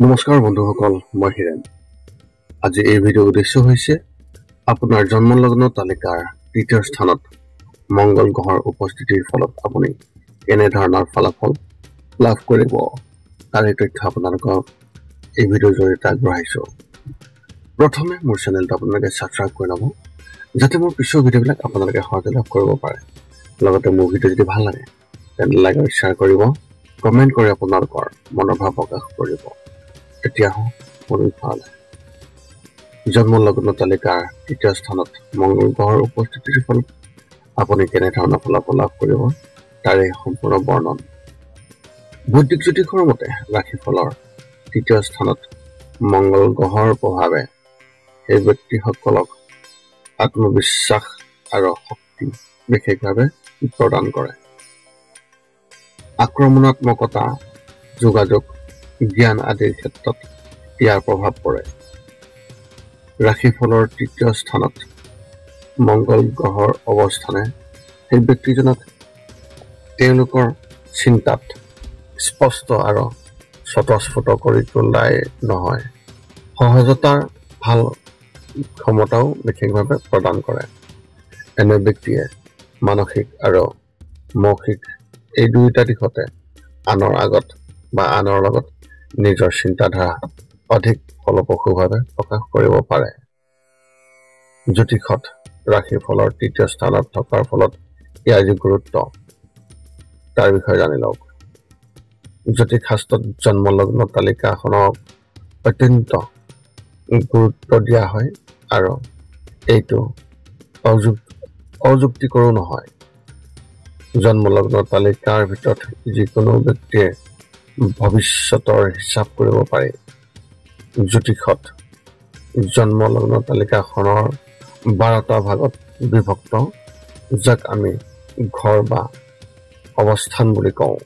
নমস্কাৰ বন্ধুসকল, মই হিৰেন। আজি এই ভিডিঅ'ৰ উদ্দেশ্য হৈছে আপোনাৰ জন্মলগ্ন তালিকাৰ তৃতীয় স্থানত মংগল গ্ৰহৰ উপস্থিতিৰ ফলত আপুনি কেনে ধৰণৰ ফলাফল লাভ কৰিব তাৰ তথ্য আপোনালোকক এই ভিডিঅ'ৰ জৰিয়তে আগবঢ়াইছোঁ। প্ৰথমে মোৰ চেনেলটো আপোনালোকে ছাবস্ক্ৰাইব কৰি ল'ব, যাতে মোৰ পিছৰ ভিডিঅ'বিলাক আপোনালোকে সহজে লাভ কৰিব পাৰে। লগতে মোৰ ভিডিঅ' যদি ভাল লাগে তেন্তে লাইক আৰু শ্বেয়াৰ কৰিব, কমেণ্ট কৰি আপোনালোকৰ মনৰ ভাৱ প্ৰকাশ কৰিব। এতিয়া জন্মলগ্ন তালিকাৰ তৃতীয় স্থানত মংগল গ্ৰহৰ উপস্থিতিৰ ফলত আপুনি কেনে ধৰণৰ ফলাফল লাভ কৰিব তাৰে সম্পূৰ্ণ বৰ্ণন। বৈদিক জ্যোতিষৰ মতে ৰাশিফলৰ তৃতীয় স্থানত মংগল গ্ৰহৰ প্ৰভাৱে সেই ব্যক্তিসকলক আত্মবিশ্বাস আৰু শক্তি বিশেষভাৱে প্ৰদান কৰে। আক্ৰমণাত্মকতা, যোগাযোগ, জ্ঞান আদিৰ ক্ষেত্ৰত ইয়াৰ প্ৰভাৱ পৰে। ৰাশিফলৰ তৃতীয় স্থানত মংগল গ্ৰহৰ অৱস্থানে সেই ব্যক্তিজনক তেওঁলোকৰ চিন্তাত স্পষ্ট আৰু স্বতঃস্ফূৰ্ত কৰি তোলাই নহয়, সহজতাৰ ভাল ক্ষমতাও বিশেষভাৱে প্ৰদান কৰে। এনে ব্যক্তিয়ে মানসিক আৰু মৌখিক এই দুয়োটা দিশতে আনৰ আগত বা আনৰ লগত নিজৰ চিন্তাধাৰা অধিক ফলপ্ৰসূভাৱে প্ৰকাশ কৰিব পাৰে। জ্যোতিষত ৰাশিফলৰ তৃতীয় স্থানত থকাৰ ফলত ইয়াৰ যি গুৰুত্ব তাৰ বিষয়ে জানি লওক। জ্যোতিষ শাস্ত্ৰত জন্মলগ্ন তালিকাখনক অত্যন্ত গুৰুত্ব দিয়া হয় আৰু এইটো অযুক্তিকৰো নহয়। জন্মলগ্ন তালিকাৰ ভিতৰত যিকোনো ব্যক্তিয়ে ভৱিষ্যতৰ হিচাপ কৰিব পাৰি। জ্যোতিষত জন্মলগ্ন তালিকাখনৰ 12টা ভাগত বিভক্ত, যাক আমি ঘৰ বা অৱস্থান বুলি কওঁ।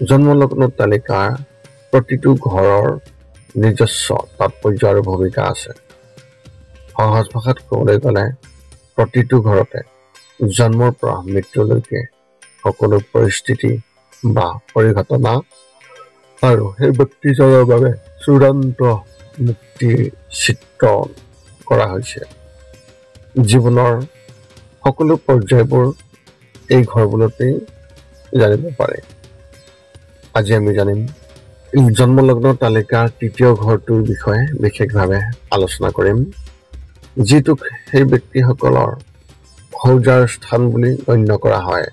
জন্মলগ্ন তালিকাৰ প্ৰতিটো ঘৰৰ নিজস্ব তাৎপৰ্য আৰু ভূমিকা আছে। সহজ ভাষাত ক'বলৈ গ'লে প্ৰতিটো ঘৰতে জন্মৰ পৰা মৃত্যুলৈকে সকলো পৰিস্থিতি বা পৰিঘটনা আৰু সেই ব্যক্তিজনৰ বাবে চূড়ান্ত মুক্তিৰ চিত্ৰণ কৰা হৈছে। জীৱনৰ সকলো পৰ্যায়বোৰ এই ঘৰবোৰতেই জানিব পাৰে। আজি আমি জানিম জন্মলগ্ন তালিকাৰ তৃতীয় ঘৰটোৰ বিষয়ে বিশেষভাৱে আলোচনা কৰিম, যিটোক সেই ব্যক্তিসকলৰ সৌজাৰ স্থান বুলি গণ্য কৰা হয়।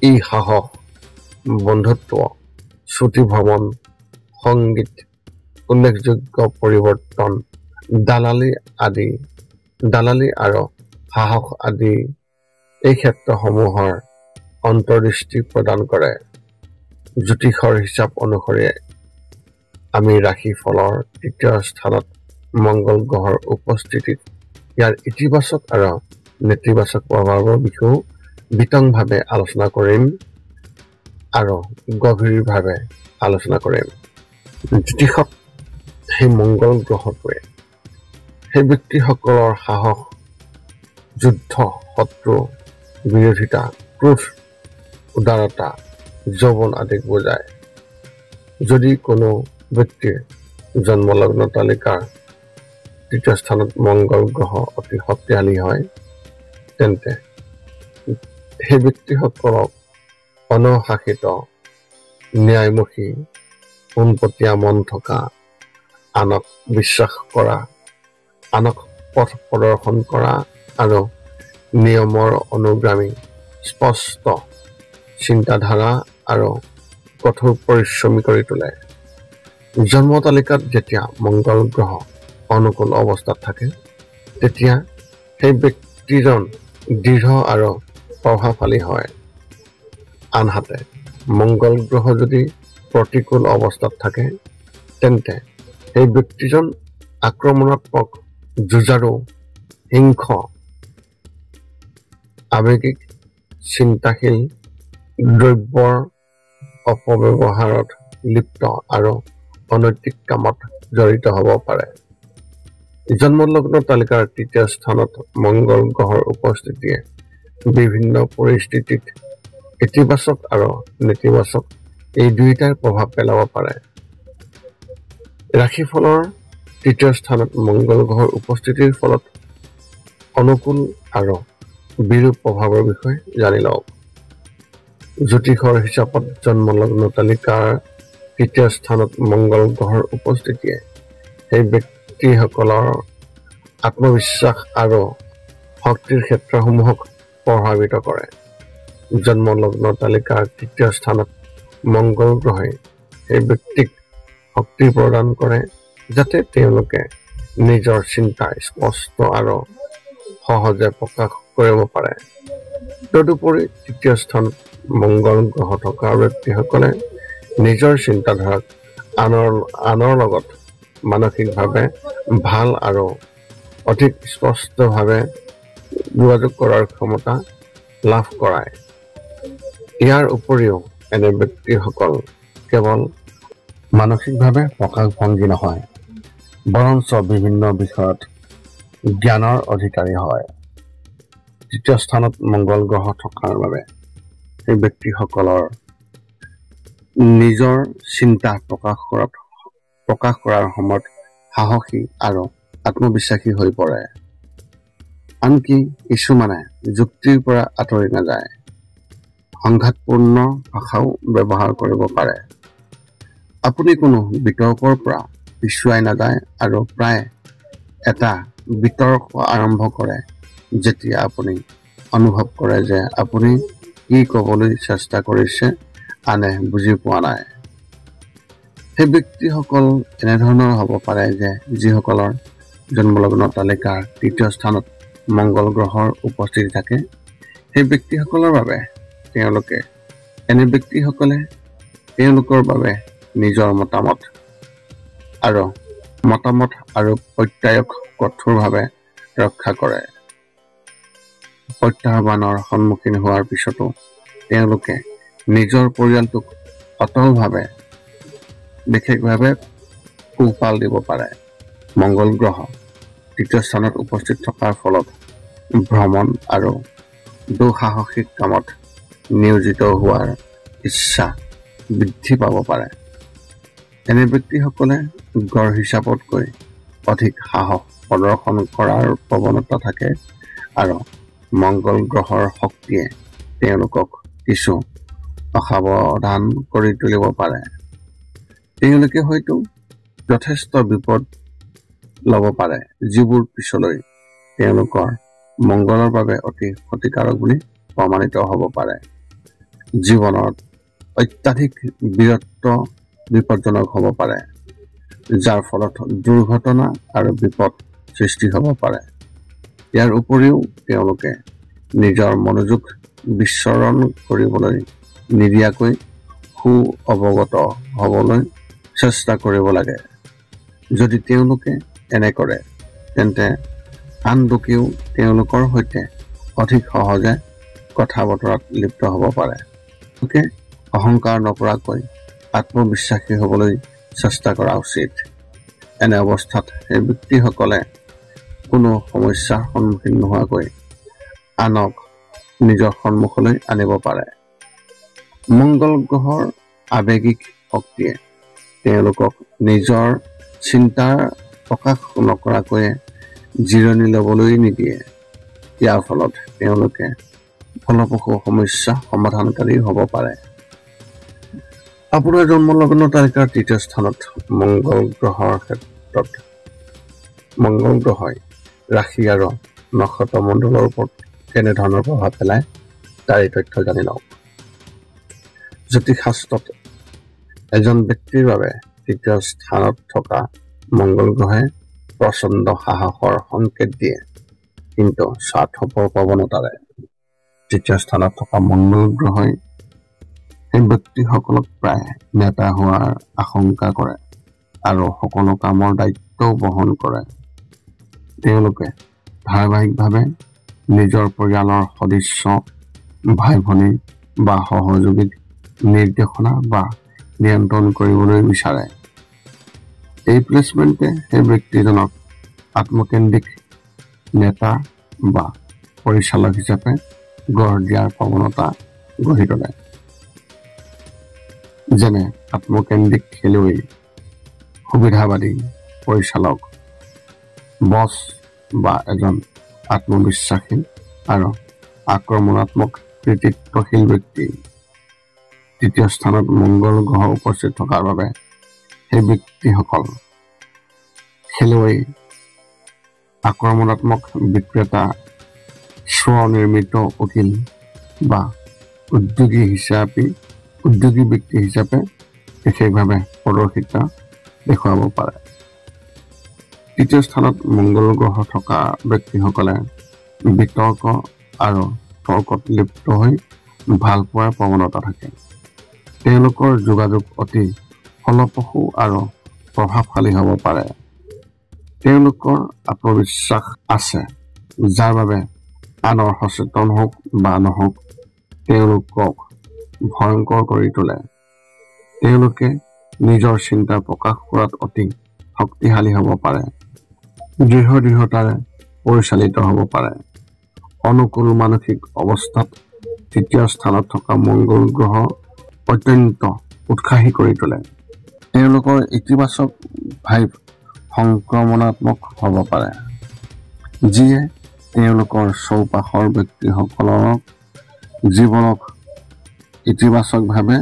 ই সাহস, বন্ধুত্ব, ছুটি ভ্ৰমণ, সংগীত, উল্লেখযোগ্য পৰিৱৰ্তন, দালালি আৰু সাহস আদি এই ক্ষেত্ৰসমূহৰ অন্তৰ্দৃষ্টি প্ৰদান কৰে। জ্যোতিষৰ হিচাপ অনুসৰি আমি ৰাশিফলৰ তৃতীয় স্থানত মংগল গ্ৰহৰ উপস্থিতিত ইয়াৰ ইতিবাচক আৰু নেতিবাচক প্ৰভাৱৰ বিষয়েও বিতংভাৱে আলোচনা কৰিম আৰু গভীৰভাৱে আলোচনা কৰিম। জ্যোতিষত সেই মংগল গ্ৰহটোৱে সেই ব্যক্তিসকলৰ সাহস, যুদ্ধ, শত্ৰু, বিৰোধিতা, ক্ৰোধ, উদাৰতা, যৌৱন আদিক বুজায়। যদি কোনো ব্যক্তিৰ জন্মলগ্ন তালিকাৰ তৃতীয় স্থানত মংগল গ্ৰহ অতি শক্তিশালী হয়, তেন্তে সেই ব্যক্তিসকলক অনুশাসিত, ন্যায়মুখী, পোনপটীয়া মন থকা, আনক বিশ্বাস কৰা, আনক পথ প্ৰদৰ্শন কৰা আৰু নিয়মৰ অনুগামী, স্পষ্ট চিন্তাধাৰা আৰু কঠোৰ পৰিশ্ৰমী কৰি তোলে। জন্ম তালিকাত যেতিয়া মংগল গ্ৰহ অনুকূল অৱস্থাত থাকে, তেতিয়া সেই ব্যক্তিজন দৃঢ় আৰু প্ৰভাৱশালী হয়। আনহাতে মংগল গ্ৰহ যদি প্ৰতিকূল অৱস্থাত থাকে, তেন্তে সেই ব্যক্তিজন আক্ৰমণাত্মক, যুঁজাৰু, হিংস্ৰ, আৱেগিক, চিন্তাশীল, দ্ৰব্যৰ অপব্যৱহাৰত লিপ্ত আৰু অনৈতিক কামত জড়িত হ'ব পাৰে। জন্মলগ্ন তালিকাৰ তৃতীয় স্থানত মংগল গ্ৰহৰ উপস্থিতিয়ে বিভিন্ন পৰিস্থিতিত ইতিবাচক আৰু নেতিবাচক এই দুয়োটাই প্ৰভাৱ পেলাব পাৰে। ৰাশিফলৰ তৃতীয় স্থানত মংগল গ্ৰহৰ উপস্থিতিৰ ফলত অনুকূল আৰু বিৰূপ প্ৰভাৱৰ বিষয়ে জানি লওক। জ্যোতিষৰ হিচাপত জন্মলগ্ন তালিকাৰ তৃতীয় স্থানত মংগল গ্ৰহৰ উপস্থিতিয়ে সেই ব্যক্তিসকলৰ আত্মবিশ্বাস আৰু শক্তিৰ ক্ষেত্ৰসমূহক প্ৰভাৱিত কৰে। জন্মলগ্ন তালিকাৰ তৃতীয় স্থানত মংগল গ্ৰহে সেই ব্যক্তিক শক্তি প্ৰদান কৰে যাতে তেওঁলোকে নিজৰ চিন্তা স্পষ্ট আৰু সহজে প্ৰকাশ কৰিব পাৰে। তদুপৰি তৃতীয় স্থানত মংগল গ্ৰহ থকা ব্যক্তিসকলে নিজৰ চিন্তাধাৰাক আনৰ লগত মানসিকভাৱে ভাল আৰু অধিক স্পষ্টভাৱে যোগাযোগ কৰাৰ ক্ষমতা লাভ কৰায়। ইয়াৰ উপৰিও এনে ব্যক্তিসকল কেৱল মানসিকভাৱে প্ৰকাশভংগী নহয়, বৰঞ্চ বিভিন্ন বিষয়ত জ্ঞানৰ অধিকাৰী হয়। তৃতীয় স্থানত মংগল গ্ৰহ থকাৰ বাবে সেই ব্যক্তিসকলৰ নিজৰ চিন্তা প্ৰকাশ কৰাৰ সময়ত সাহসী আৰু আত্মবিশ্বাসী হৈ পৰে। আনকি কিছুমানে যুক্তিৰ পৰা আঁতৰি নাযায়, সংঘাতপূৰ্ণ ভাষাও ব্যৱহাৰ কৰিব পাৰে। আপুনি কোনো বিতৰ্কৰ পৰা পিছুৱাই নাযায় আৰু প্ৰায় এটা বিতৰ্ক আৰম্ভ কৰে যেতিয়া আপুনি অনুভৱ কৰে যে আপুনি কি ক'বলৈ চেষ্টা কৰিছে আনে বুজি পোৱা নাই। সেই ব্যক্তিসকল এনেধৰণৰ হ'ব পাৰে যে যিসকলৰ জন্মলগ্ন তালিকাৰ তৃতীয় স্থানত মংগল গ্ৰহৰ উপস্থিতি থাকে, সেই ব্যক্তিসকলৰ বাবে এনে ব্যক্তিসকলে তেওঁলোকৰ বাবে নিজৰ মতামত আৰু প্ৰত্যয়ক কঠোৰভাৱে ৰক্ষা কৰে। প্ৰত্যাহ্বানৰ সন্মুখীন হোৱাৰ পিছতো তেওঁলোকে নিজৰ পৰিয়ালটোক অটলভাৱে বিশেষভাৱে পোহপাল দিব পাৰে। মংগল গ্ৰহ তৃতীয় স্থানত উপস্থিত থকাৰ ফলত ভ্ৰমণ আৰু দুঃসাহসিক কামত নিয়োজিত হোৱাৰ ইচ্ছা বৃদ্ধি পাব পাৰে। এনে ব্যক্তিসকলে গড় হিচাপতকৈ অধিক সাহস প্ৰদৰ্শন কৰাৰ প্ৰৱণতা থাকে আৰু মংগল গ্ৰহৰ শক্তিয়ে তেওঁলোকক কিছু অসাৱধান কৰি তুলিব পাৰে। তেওঁলোকে হয়তো যথেষ্ট বিপদ ল'ব পাৰে যিবোৰ পিছলৈ তেওঁলোকৰ মংগলৰ বাবে অতি ক্ষতিকাৰক বুলি প্ৰমাণিত হ'ব পাৰে। জীৱনত অত্যাধিক বীৰত্ব বিপদজনক হ'ব পাৰে, যাৰ ফলত দুৰ্ঘটনা আৰু বিপদ সৃষ্টি হ'ব পাৰে। ইয়াৰ উপৰিও তেওঁলোকে নিজৰ মনোযোগ বিচৰণ কৰিবলৈ নিদিয়াকৈ অৱগত হ'বলৈ চেষ্টা কৰিব লাগে। যদি তেওঁলোকে এনে কৰে তেন্তে আন লোকেও তেওঁলোকৰ সৈতে অধিক সহজে কথা বতৰাত লিপ্ত হ'ব পাৰে। তেওঁলোকে অহংকাৰ নকৰাকৈ আত্মবিশ্বাসী হ'বলৈ চেষ্টা কৰা উচিত। এনে অৱস্থাত সেই ব্যক্তিসকলে কোনো সমস্যাৰ সন্মুখীন নোহোৱাকৈ আনক নিজৰ সন্মুখলৈ আনিব পাৰে। মংগল গ্ৰহৰ আৱেগিক শক্তিয়ে তেওঁলোকক নিজৰ চিন্তাৰ প্ৰকাশ নকৰাকৈ জিৰণি ল'বলৈ নিদিয়ে। ইয়াৰ ফলত তেওঁলোকে ফলপ্ৰসূ সমস্যা সমাধানকাৰী হ'ব পাৰে। আপোনাৰ জন্মলগ্ন তালিকাৰ তৃতীয় স্থানত মংগল গ্ৰহৰ ক্ষেত্ৰত মংগল গ্ৰহই ৰাশি আৰু নক্ষত্ৰ মণ্ডলৰ ওপৰত কেনেধৰণৰ প্ৰভাৱ পেলায় তাৰ এই তথ্য জানি লওক। জ্যোতিষশাস্ত্ৰত এজন ব্যক্তিৰ বাবে তৃতীয় স্থানত থকা মংগল গ্ৰহে প্ৰচণ্ড সাহসৰ সংকেত দিয়ে, কিন্তু স্বাৰ্থপৰ প্ৰৱণতাৰে তৃতীয় স্থানত থকা মংগল গ্ৰহই সেই ব্যক্তিসকলক প্ৰায় নেতা হোৱাৰ আশংকা কৰে আৰু সকলো কামৰ দায়িত্বও বহন কৰে। তেওঁলোকে ধাৰাবাহিকভাৱে নিজৰ পৰিয়ালৰ সদস্য, ভাই ভনী বা সহযোগীক নিৰ্দেশনা বা নিয়ন্ত্ৰণ কৰিবলৈ বিচাৰে। এই প্লেচমেণ্টে সেই ব্যক্তিজনক আত্মকেন্দ্ৰিক নেতা বা পৰিচালক হিচাপে গঢ় দিয়াৰ প্ৰৱণতা গঢ়ি তোলে। যেনে আত্মকেন্দ্ৰিক খেলুৱৈ সুবিধাবাদী পৰিচালক, বছ বা এজন আত্মবিশ্বাসী আৰু আক্ৰমণাত্মক কৃতিত্বশীল ব্যক্তি। তৃতীয় স্থানত মংগল গ্ৰহ উপস্থিত থকাৰ বাবে সেই ব্যক্তিসকল খেলুৱৈ, আক্ৰমণাত্মক বিক্ৰেতা, স্বনিৰ্মিত উকিল বা উদ্যোগী ব্যক্তি হিচাপে বিশেষভাৱে প্ৰদৰ্শিত দেখুৱাব পাৰে। তৃতীয় স্থানত মংগল গ্ৰহ থকা ব্যক্তিসকলে বিতৰ্ক আৰু তৰ্কত লিপ্ত হৈ ভাল পোৱাৰ প্ৰৱণতা থাকে। তেওঁলোকৰ যোগাযোগ অতি ফলপ্ৰসূ আৰু প্ৰভাৱশালী হ'ব পাৰে। তেওঁলোকৰ আত্মবিশ্বাস আছে, যাৰ বাবে আনৰ সচেতন হওক বা নহওক তেওঁলোকক ভয়ংকৰ কৰি তোলে। তেওঁলোকে নিজৰ চিন্তা প্ৰকাশ কৰাত অতি শক্তিশালী হ'ব পাৰে, দৃঢ়তাৰে পৰিচালিত হ'ব পাৰে। অনুকূল মানসিক অৱস্থাত তৃতীয় স্থানত থকা মংগল গ্ৰহ অত্যন্ত উৎসাহী কৰি তোলে। তেওঁলোকৰ ইতিবাচক ভাইব সংক্ৰমণাত্মক হ'ব পাৰে, যিয়ে তেওঁলোকৰ চৌপাশৰ ব্যক্তিসকলৰ জীৱনক ইতিবাচকভাৱে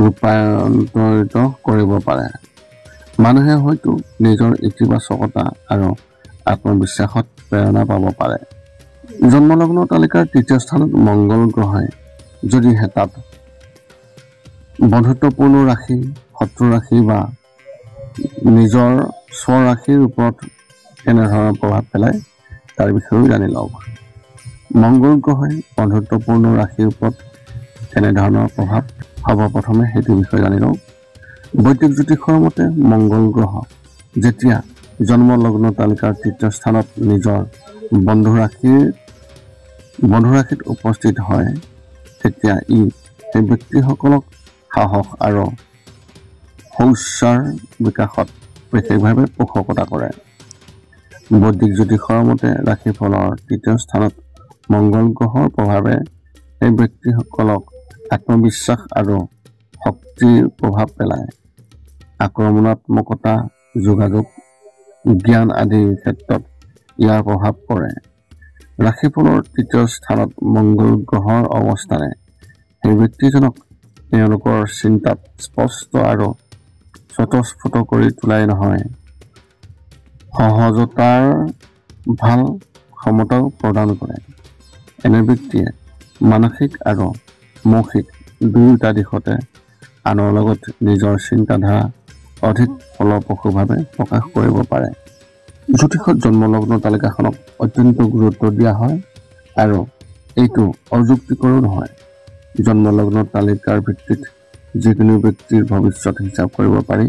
ৰূপান্তৰিত কৰিব পাৰে। মানুহে হয়তো নিজৰ ইতিবাচকতা আৰু আত্মবিশ্বাসত প্ৰেৰণা পাব পাৰে। জন্মলগ্ন তালিকাৰ তৃতীয় স্থানত মংগল গ্ৰহে যদিহে তাত বন্ধুত্বপূৰ্ণ ৰাশি, শত্ৰু ৰাশি বা নিজৰ স্বৰাশিৰ ওপৰত কেনেধৰণৰ প্ৰভাৱ পেলায় তাৰ বিষয়েও জানি লওক। মংগল গ্ৰহে বন্ধুত্বপূৰ্ণ ৰাশিৰ ওপৰত কেনেধৰণৰ প্ৰভাৱ হ'ব, প্ৰথমে সেইটো বিষয়ে জানি লওক। বৈদিক জ্যোতিষৰ মতে মংগল গ্ৰহ যেতিয়া জন্মলগ্ন তালিকাৰ তৃতীয় স্থানত নিজৰ বন্ধুৰাশিত উপস্থিত হয়, তেতিয়া ই সেই ব্যক্তিসকলক সাহস আৰু শৌৰ্যৰ বিকাশত বিশেষভাৱে পোষকতা কৰে। বৈদিক জ্যোতিষৰ মতে ৰাশিফলৰ তৃতীয় স্থানত মংগল গ্ৰহৰ প্ৰভাৱে সেই ব্যক্তিসকলক আত্মবিশ্বাস আৰু শক্তিৰ প্ৰভাৱ পেলায়। আক্ৰমণাত্মকতা, যোগাযোগ, জ্ঞান আদিৰ ক্ষেত্ৰত ইয়াৰ প্ৰভাৱ পৰে। ৰাশিফলৰ তৃতীয় স্থানত মংগল গ্ৰহৰ অৱস্থানে সেই ব্যক্তিজনক তেওঁলোকৰ চিন্তাত স্পষ্ট আৰু স্বতঃস্ফূৰ্ত কৰি তোলাই নহয়, সহজতাৰ ভাল ক্ষমতাও প্ৰদান কৰে। এনে ব্যক্তিয়ে মানসিক আৰু মৌখিক দুয়োটা দিশতে আনৰ লগত নিজৰ চিন্তাধাৰা অধিক ফলপ্ৰসূভাৱে প্ৰকাশ কৰিব পাৰে। জ্যোতিষত জন্মলগ্ন তালিকাখনক অত্যন্ত গুৰুত্ব দিয়া হয় আৰু এইটো অযুক্তিকৰো নহয়। জন্মলগ্ন তালিকাৰ ভিত্তিত যিকোনো ব্যক্তিৰ ভৱিষ্যত হিচাপ কৰিব পাৰি।